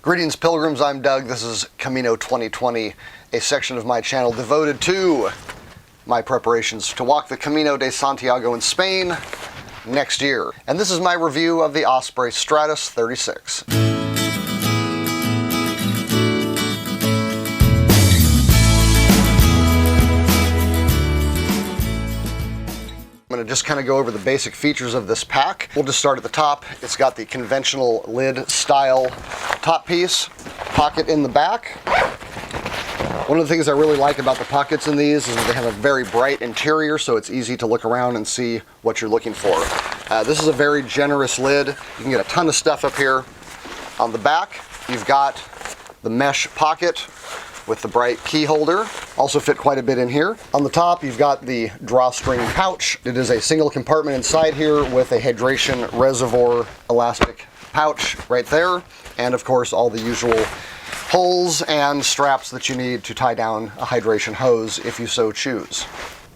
Greetings pilgrims, I'm Doug. This is Camino 2020, a section of my channel devoted to my preparations to walk the Camino de Santiago in Spain next year. And this is my review of the Osprey Stratos 36. I'm going to just kind of go over the basic features of this pack. We'll just start at the top. It's got the conventional lid style top piece, pocket in the back. One of the things I really like about the pockets in these is that they have a very bright interior, so it's easy to look around and see what you're looking for. This is a very generous lid. You can get a ton of stuff up here. On the back, you've got the mesh pocket with the bright key holder. Also fit quite a bit in here. On the top, you've got the drawstring pouch. It is a single compartment inside here with a hydration reservoir elastic pouch right there. And of course, all the usual holes and straps that you need to tie down a hydration hose if you so choose.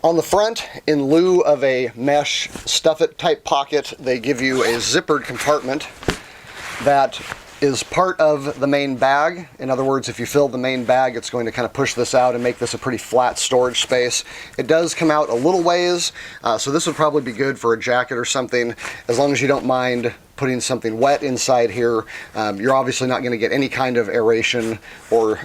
On the front, in lieu of a mesh stuff-it type pocket, they give you a zippered compartment that is part of the main bag. In other words, if you fill the main bag, it's going to kind of push this out and make this a pretty flat storage space. It does come out a little ways, so this would probably be good for a jacket or something, as long as you don't mind putting something wet inside here. You're obviously not going to get any kind of aeration or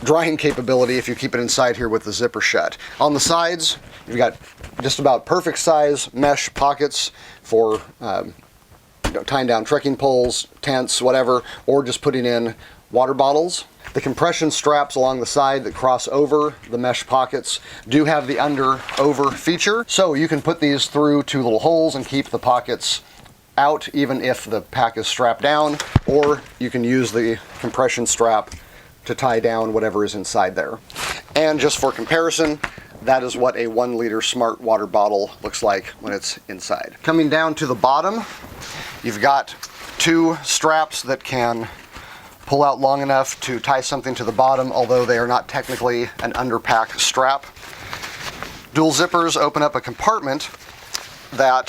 drying capability if you keep it inside here with the zipper shut. On the sides, you've got just about perfect size mesh pockets for tying down trekking poles, tents, whatever, or just putting in water bottles. The compression straps along the side that cross over the mesh pockets do have the under-over feature, so you can put these through two little holes and keep the pockets out even if the pack is strapped down, or you can use the compression strap to tie down whatever is inside there. And just for comparison, that is what a 1 liter smart water bottle looks like when it's inside. Coming down to the bottom, you've got two straps that can pull out long enough to tie something to the bottom, although they are not technically an underpack strap. Dual zippers open up a compartment that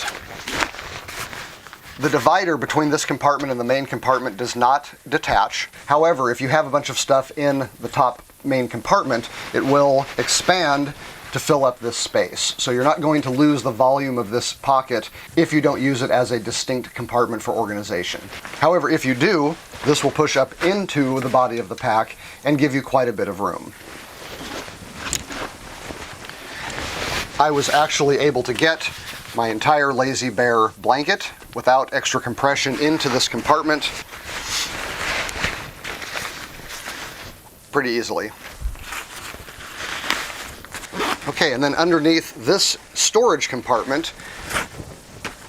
the divider between this compartment and the main compartment does not detach. However, if you have a bunch of stuff in the top main compartment, it will expand to fill up this space. So you're not going to lose the volume of this pocket if you don't use it as a distinct compartment for organization. However, if you do, this will push up into the body of the pack and give you quite a bit of room. I was actually able to get my entire Lazy Bear blanket without extra compression into this compartment pretty easily. Okay, and then underneath this storage compartment,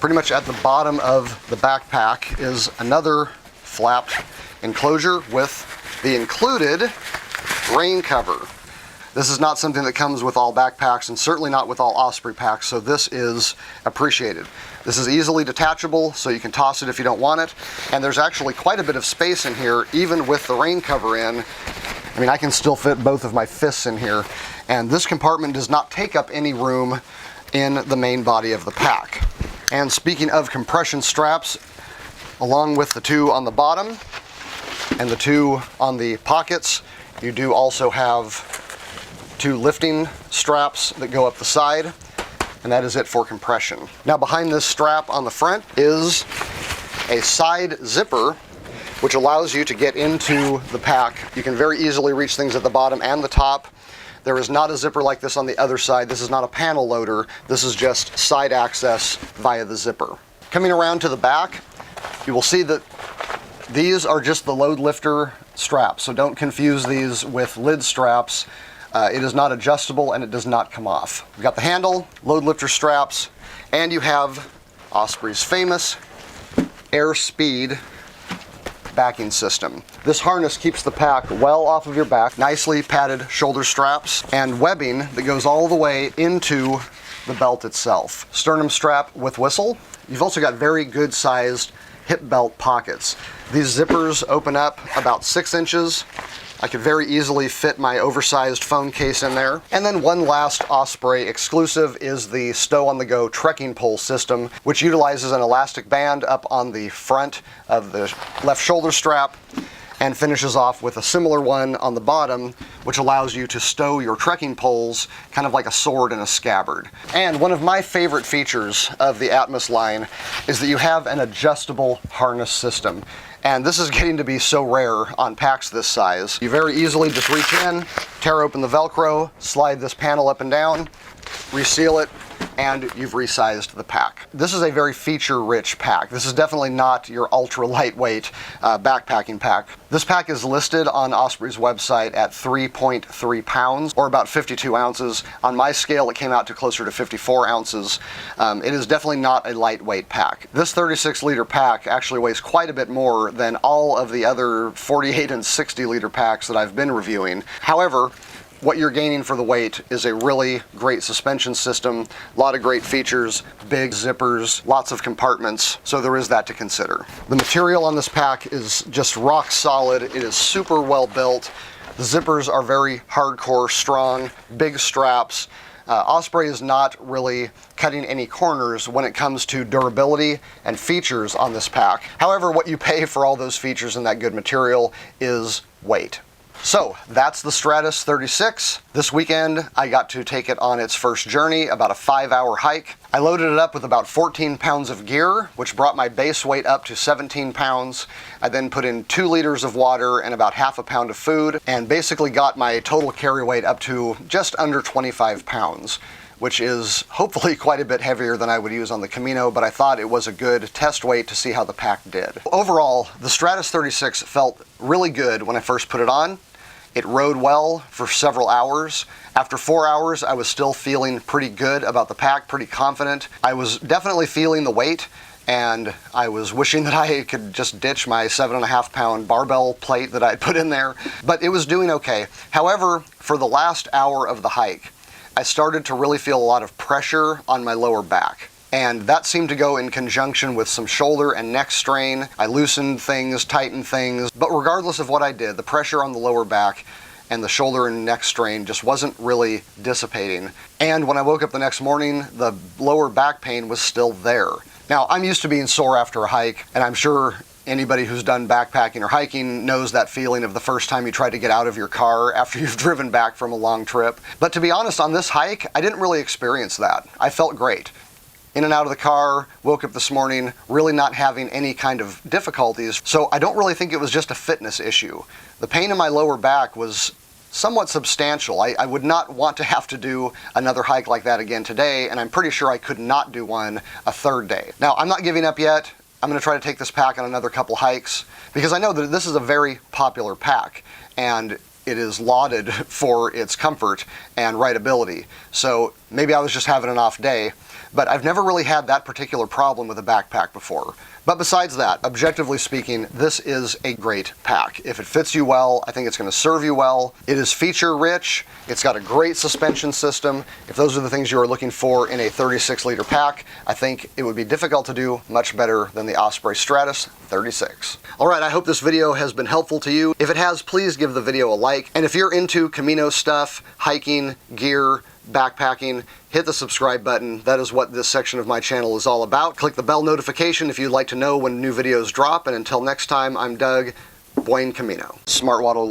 pretty much at the bottom of the backpack, is another flapped enclosure with the included rain cover. This is not something that comes with all backpacks and certainly not with all Osprey packs, so this is appreciated. This is easily detachable, so you can toss it if you don't want it, and there's actually quite a bit of space in here, even with the rain cover in. I mean, I can still fit both of my fists in here, and this compartment does not take up any room in the main body of the pack. And speaking of compression straps, along with the two on the bottom and the two on the pockets, you do also have two lifting straps that go up the side, and that is it for compression. Now behind this strap on the front is a side zipper, which allows you to get into the pack. You can very easily reach things at the bottom and the top. There is not a zipper like this on the other side. This is not a panel loader. This is just side access via the zipper. Coming around to the back, you will see that these are just the load lifter straps, so don't confuse these with lid straps. It is not adjustable and it does not come off. You've got the handle, load lifter straps, and you have Osprey's famous Air Speed backing system. This harness keeps the pack well off of your back, nicely padded shoulder straps, and webbing that goes all the way into the belt itself. Sternum strap with whistle. You've also got very good sized hip belt pockets. These zippers open up about 6 inches. I could very easily fit my oversized phone case in there. And then one last Osprey exclusive is the Stow on the Go trekking pole system, which utilizes an elastic band up on the front of the left shoulder strap and finishes off with a similar one on the bottom, which allows you to stow your trekking poles kind of like a sword in a scabbard. And one of my favorite features of the Atmos line is that you have an adjustable harness system. And this is getting to be so rare on packs this size. You very easily just reach in, tear open the Velcro, slide this panel up and down, reseal it, and you've resized the pack. This is a very feature-rich pack. This is definitely not your ultra-lightweight backpacking pack. This pack is listed on Osprey's website at 3.3 pounds, or about 52 ounces. On my scale, it came out to closer to 54 ounces. It is definitely not a lightweight pack. This 36-liter pack actually weighs quite a bit more than all of the other 48 and 60-liter packs that I've been reviewing. However, what you're gaining for the weight is a really great suspension system, a lot of great features, big zippers, lots of compartments, so there is that to consider. The material on this pack is just rock solid. It is super well built. The zippers are very hardcore, strong, big straps. Osprey is not really cutting any corners when it comes to durability and features on this pack. However, what you pay for all those features and that good material is weight. So that's the Stratos 36. This weekend I got to take it on its first journey, about a 5-hour hike. I loaded it up with about 14 pounds of gear, which brought my base weight up to 17 pounds. I then put in 2 liters of water and about half a pound of food, and basically got my total carry weight up to just under 25 pounds. Which is hopefully quite a bit heavier than I would use on the Camino, but I thought it was a good test weight to see how the pack did. Overall, the Stratos 36 felt really good when I first put it on. It rode well for several hours. After 4 hours, I was still feeling pretty good about the pack, pretty confident. I was definitely feeling the weight, and I was wishing that I could just ditch my 7.5 pound barbell plate that I had put in there, but it was doing okay. However, for the last hour of the hike, I started to really feel a lot of pressure on my lower back. And that seemed to go in conjunction with some shoulder and neck strain. I loosened things, tightened things, but regardless of what I did, the pressure on the lower back and the shoulder and neck strain just wasn't really dissipating. And when I woke up the next morning, the lower back pain was still there. Now, I'm used to being sore after a hike, and I'm sure anybody who's done backpacking or hiking knows that feeling of the first time you try to get out of your car after you've driven back from a long trip. But to be honest, on this hike, I didn't really experience that. I felt great. In and out of the car, woke up this morning, really not having any kind of difficulties. So I don't really think it was just a fitness issue. The pain in my lower back was somewhat substantial. I would not want to have to do another hike like that again today, and I'm pretty sure I could not do one a third day. Now, I'm not giving up yet. I'm going to try to take this pack on another couple hikes because I know that this is a very popular pack and it is lauded for its comfort and rideability. So maybe I was just having an off day, but I've never really had that particular problem with a backpack before. But besides that, objectively speaking, this is a great pack. If it fits you well, I think it's going to serve you well. It is feature rich. It's got a great suspension system. If those are the things you are looking for in a 36-liter pack, I think it would be difficult to do much better than the Osprey Stratos 36. All right, I hope this video has been helpful to you. If it has, please give the video a like. And if you're into Camino stuff, hiking, gear, backpacking, hit the subscribe button. That is what this section of my channel is all about. Click the bell notification if you'd like to know when new videos drop. And until next time, I'm Doug. Buen Camino. Smart Waddle.